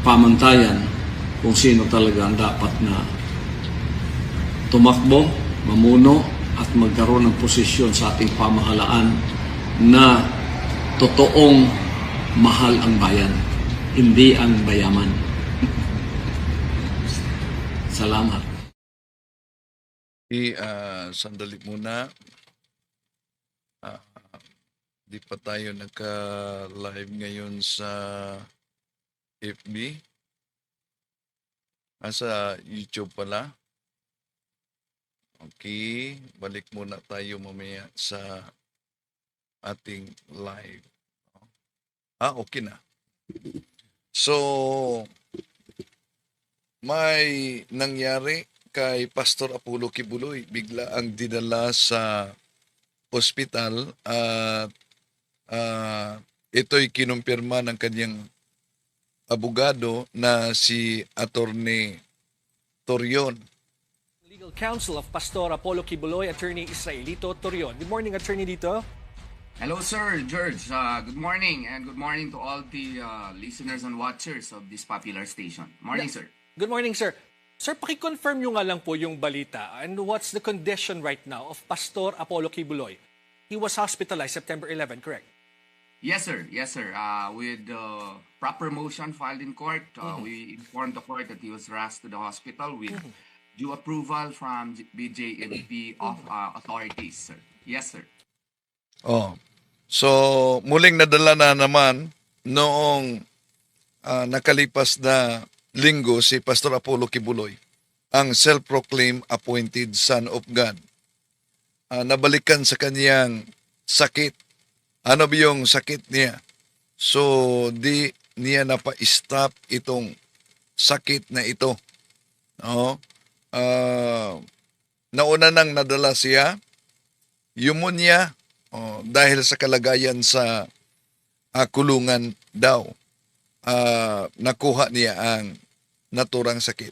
pamantayan kung sino talaga ang dapat na tumakbo, mamuno at magkaroon ng posisyon sa ating pamahalaan na totoong mahal ang bayan, hindi ang bayaman. Salamat. Sandali muna. Di pa tayo nagka-live ngayon sa FB. Sa YouTube pala. Okay, balik muna tayo mamaya sa ating live. Okay na. So, may nangyari kay Pastor Apollo Kibuloy. Bigla ang dinala sa ospital at ito'y kinumpirma ng kanyang abogado na si Attorney Torion. Legal Counsel of Pastor Apollo Kibuloy, Attorney Israelito Torion. Good morning, Attorney Dito. Hello, Sir George. Good morning, and good morning to all the listeners and watchers of this popular station. Morning, sir. Good morning, sir. Sir, paki-confirm nyo nga lang po yung balita. And what's the condition right now of Pastor Apollo Kibuloy? He was hospitalized September 11, correct? Yes, sir. Yes, sir. With proper motion filed in court, we informed the court that he was rushed to the hospital with due approval from BJMP of authorities, sir. Yes, sir. So muling nadala na naman noong nakalipas na linggo si Pastor Apollo Kibuloy, ang self-proclaimed appointed Son of God. Nabalikan sa kanyang sakit. Ano ba yung sakit niya? So, di niya napa-stop itong sakit na ito. Nauna nang nadala siya, pneumonia, dahil sa kalagayan sa kulungan daw. Nakuha niya ang naturang sakit.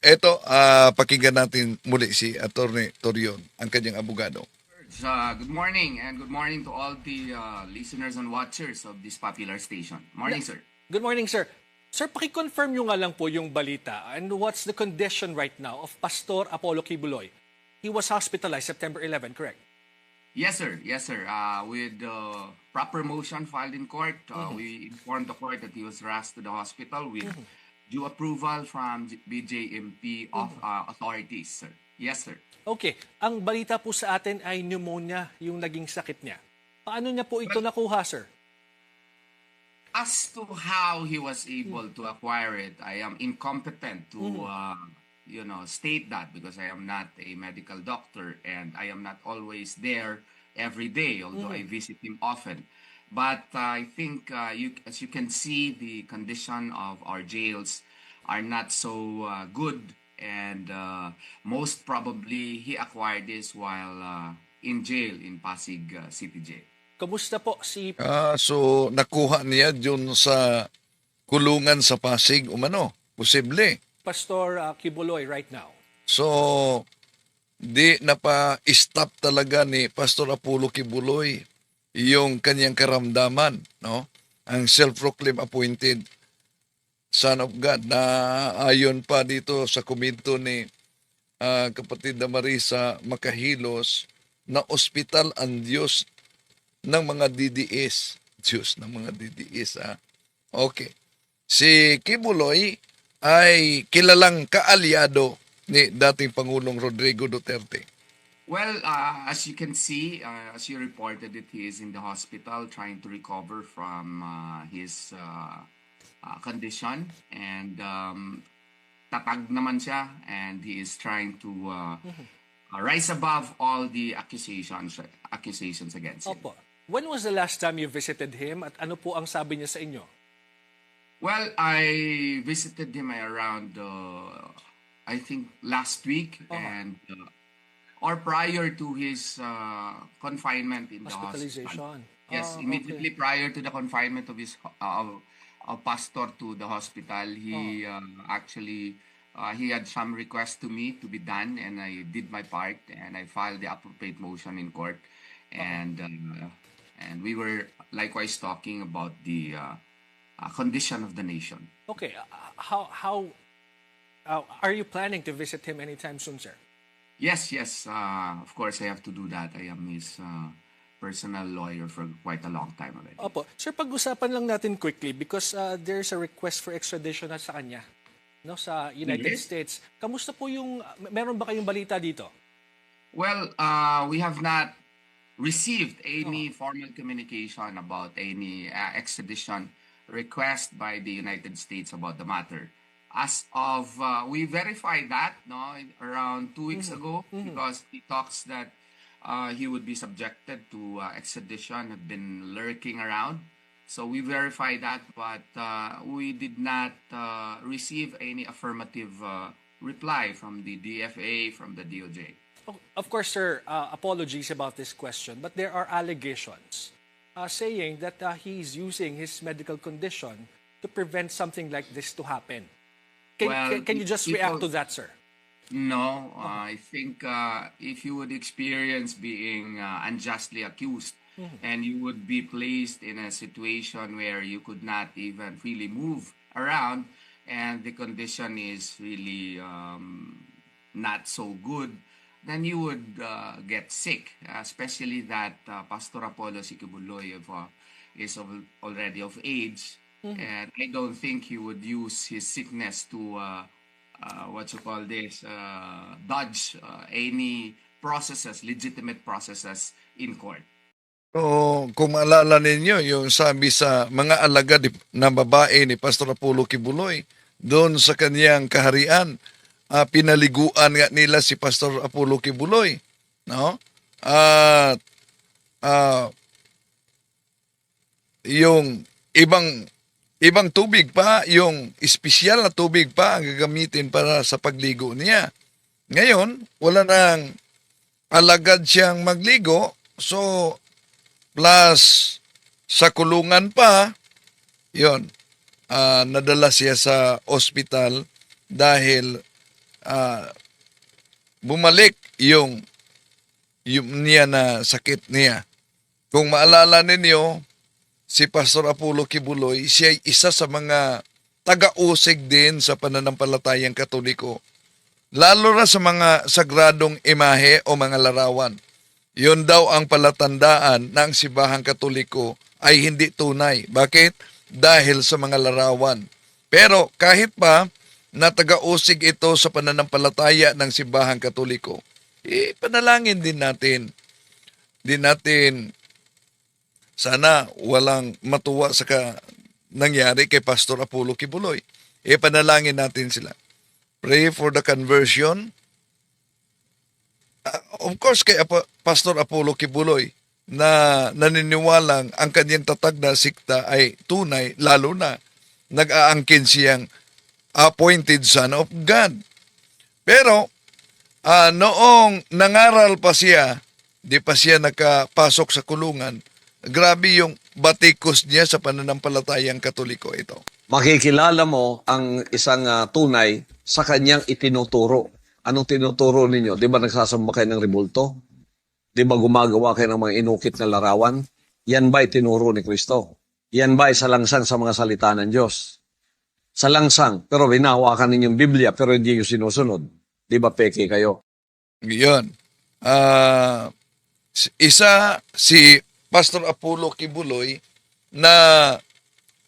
Ito, pakinggan natin muli si Attorney Torion, ang kanyang abogado. Good morning, and good morning to all the listeners and watchers of this popular station. Morning, sir. Good morning, sir. Sir, paki-confirm nyo nga lang po yung balita. And what's the condition right now of Pastor Apollo Kibuloy? He was hospitalized September 11, correct? Yes, sir. Yes, sir. With proper motion filed in court, we informed the court that he was rushed to the hospital with due approval from BJMP of authorities, sir. Yes, sir. Okay. Ang balita po sa atin ay pneumonia yung naging sakit niya. Paano niya po ito nakuha, sir? As to how he was able to acquire it, I am incompetent to state that, because I am not a medical doctor and I am not always there every day, although I visit him often. But I think, as you can see, the condition of our jails are not so good, and most probably he acquired this while in jail in Pasig City Jail. Kamusta po si... So, nakuha niya dun sa kulungan sa Pasig, posible. Pastor Kibuloy right now? So, di napa-stop talaga ni Pastor Apollo Kibuloy yung kanyang karamdaman, no? Ang self-proclaimed appointed Son of God, na ayon pa dito sa komento ni kapatid na Marisa Makahilos, na ospital ang Diyos ng mga DDS. Diyos ng mga DDS, Okay. Si Kibuloy ay kilalang kaalyado ni dating Pangulong Rodrigo Duterte. Well, as you can see, as you reported it, he is in the hospital trying to recover from his condition, and tatag naman siya, and he is trying to rise above all the accusations against him. Opo. When was the last time you visited him at ano po ang sabi niya sa inyo? Well, I visited him around, I think, last week, and or prior to his confinement in the hospital. Hospitalization. Yes, immediately prior to the confinement of his pastor to the hospital, he actually he had some requests to me to be done, and I did my part, and I filed the appropriate motion in court, and we were likewise talking about the condition of the nation. Okay, how are you planning to visit him anytime soon, sir? Yes, yes. Of course, I have to do that. I am his personal lawyer for quite a long time already. Opo. Sir, pag-usapan lang natin quickly because there's a request for extradition na sa kanya, no, sa United Really? States. Kamusta po yung, meron ba kayong balita dito? Well, we have not received any formal communication about any extradition request by the United States about the matter. As of, we verified that around 2 weeks ago because he talks that he would be subjected to extradition, had been lurking around. So we verified that, but we did not receive any affirmative reply from the DFA, from the DOJ. Of course, sir, apologies about this question, but there are allegations saying that he's using his medical condition to prevent something like this to happen. Can you just react to that, sir? No, I think if you would experience being unjustly accused and you would be placed in a situation where you could not even freely move around and the condition is really not so good, then you would get sick, especially that Pastor Apollo Sikibuloy is already of age. And I don't think he would use his sickness to dodge any processes, legitimate processes in court. So, kung maalala ninyo, yung sabi sa mga alagad na babae ni Pastor Apollo Kibuloy, doon sa kaniyang kaharian, pinaliguan nga nila si Pastor Apollo Kibuloy. No? At yung ibang tubig pa, yung espesyal na tubig pa ang gagamitin para sa pagligo niya. Ngayon, wala nang alagad siyang magligo, so plus sa kulungan pa, yon, nadala siya sa ospital dahil bumalik yung niya na sakit niya. Kung maalala ninyo, si Pastor Apollo Kibuloy, siya ay isa sa mga taga-usig din sa pananampalatayang Katoliko. Lalo na sa mga sagradong imahe o mga larawan. Yun daw ang palatandaan na ang simbahang Katoliko ay hindi tunay. Bakit? Dahil sa mga larawan. Pero kahit pa na taga-usig ito sa pananampalataya ng simbahang Katoliko, panalangin din natin. Sana walang matuwa sa nangyari kay Pastor Apollo Kibuloy. Panalangin natin sila. Pray for the conversion. Of course, kay Pastor Apollo Kibuloy na naniniwalang ang kanyang tatag na sikta ay tunay, lalo na nag-aangkin siyang appointed son of God. Pero, noong nangaral pa siya, di pa siya nakapasok sa kulungan, grabe yung batikos niya sa pananampalatayang Katoliko ito. Makikilala mo ang isang tunay sa kanyang itinuturo. Anong tinuturo ninyo? Di ba nagsasamba kayo ng rebulto? Di ba gumagawa kayo ng mga inukit na larawan? Yan ba itinuro ni Kristo? Yan ba salangsang sa mga salita ng Diyos? Salangsang, pero binahawakan ninyong Biblia, pero hindi yung sinusunod. Di ba peke kayo? Yun. Isa si Pastor Apollo Kibuloy na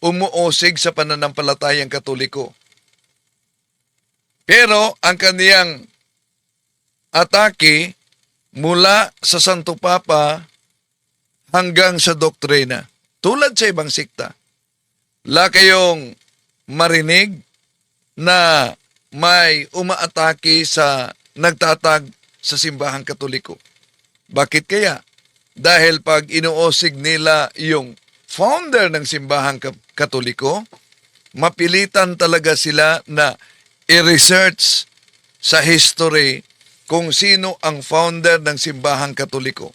umuusig sa pananampalatayang Katoliko. Pero ang kaniyang atake mula sa Santo Papa hanggang sa doktrina. Tulad sa ibang sikta. La kayong marinig na may umaatake sa nagtatag sa simbahang Katoliko. Bakit kaya? Dahil pag inuusig nila yung founder ng simbahang Katoliko, mapilitan talaga sila na i-research sa history kung sino ang founder ng simbahang Katoliko.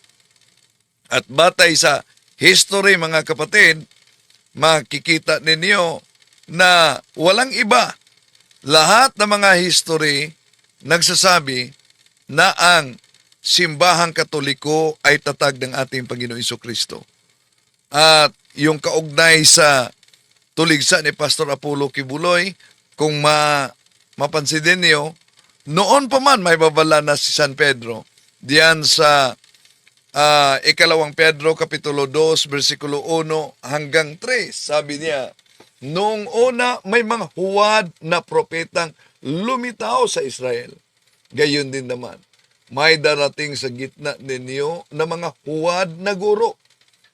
At batay sa history, mga kapatid, makikita ninyo na walang iba. Lahat ng mga history nagsasabi na ang simbahang Katoliko ay tatag ng ating Panginoong Hesus-Kristo. At yung kaugnay sa tuligsa ni Pastor Apollo Kibuloy, kung mapansin din niyo, noon pa man may babala na si San Pedro, diyan sa ikalawang Pedro, Kapitulo 2, versikulo 1 hanggang 3. Sabi niya, noong una may mga huwad na propetang lumitaw sa Israel. Gayon din naman, may darating sa gitna ninyo na mga huwad na guro.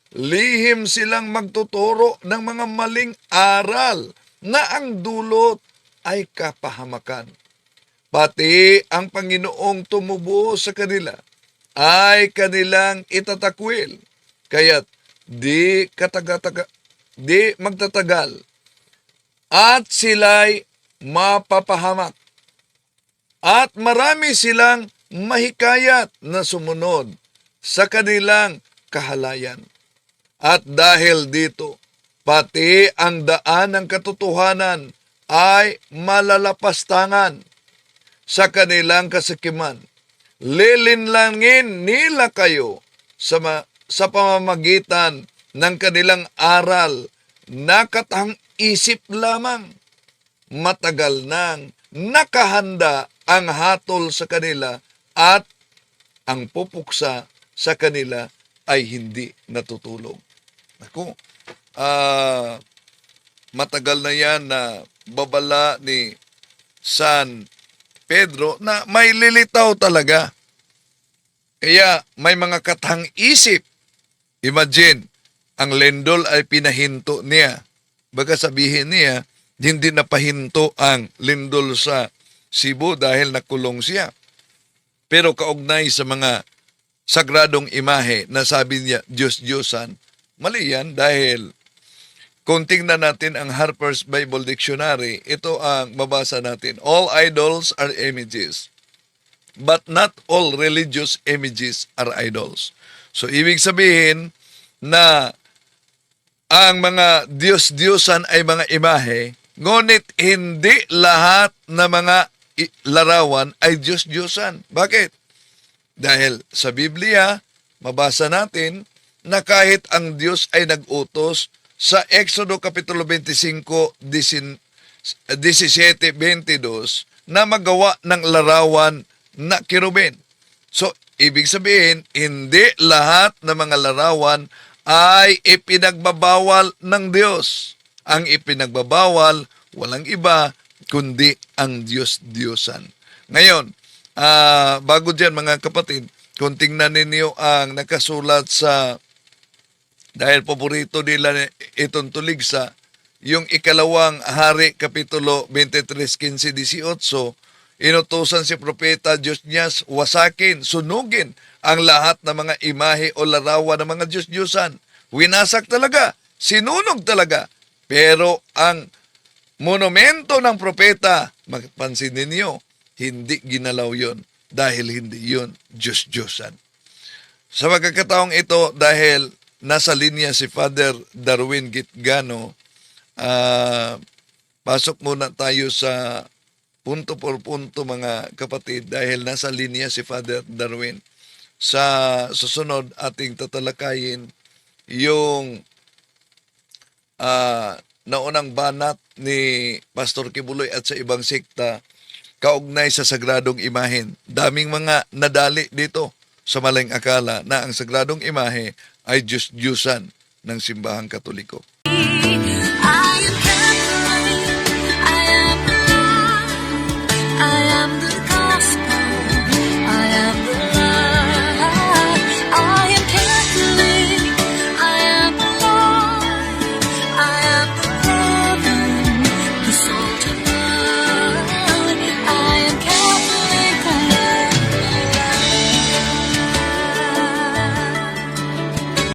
Lihim silang magtuturo ng mga maling aral na ang dulot ay kapahamakan. Pati ang Panginoong tumubo sa kanila ay kanilang itatakwil. Kaya't di magtatagal at sila'y mapapahamak. At marami silang mahikayat na sumunod sa kanilang kahalayan. At dahil dito, pati ang daan ng katotohanan ay malalapastangan sa kanilang kasikiman. Lilinlangin nila kayo sa pamamagitan ng kanilang aral na katang-isip lamang. Matagal nang nakahanda ang hatol sa kanila at ang pupuksa sa kanila ay hindi natutulog. Ako, matagal na yan na babala ni San Pedro na may lilitaw talaga. Kaya may mga katang-isip. Imagine, ang lindol ay pinahinto niya. Baka sabihin niya, hindi napahinto ang lindol sa Cebu dahil nakulong siya. Pero kaugnay sa mga sagradong imahe na sabi niya, Diyos-Diyosan, mali yan dahil kung tingnan natin ang Harper's Bible Dictionary, ito ang mabasa natin. All idols are images, but not all religious images are idols. So, ibig sabihin na ang mga Diyos-Diyosan ay mga imahe, ngunit hindi lahat na mga larawan ay Diyos-Diyosan. Bakit? Dahil sa Biblia, mabasa natin na kahit ang Diyos ay nag-utos sa Exodo Kapitulo 25, 17-22 na magawa ng larawan na kirubin. So, ibig sabihin, hindi lahat ng mga larawan ay ipinagbabawal ng Diyos. Ang ipinagbabawal, walang iba, kundi ang Diyos-Diyosan. Ngayon, bago dyan mga kapatid, kung tingnan ninyo ang nakasulat sa, dahil paborito nila itong tuligsa, yung ikalawang hari, Kapitulo 23, 15-18, inutusan si Propeta Josnias, wasakin, sunugin ang lahat ng mga imahe o larawan ng mga Diyos-Diyosan. Winasak talaga, sinunog talaga. Pero ang monumento ng propeta, magpansin ninyo, hindi ginalaw yon dahil hindi yon Diyos-Diyosan. Sa pagkakataong ito, dahil nasa linya si Father Darwin Gitgano, pasok muna tayo sa punto por punto mga kapatid dahil nasa linya si Father Darwin. Sa susunod ating tatalakayin yung naunang banat ni Pastor Kibuloy at sa ibang sekta kaugnay sa sagradong imahen. Daming mga nadali dito sa maling akala na ang sagradong imahe ay Diyos-Diyusan ng simbahang Katoliko.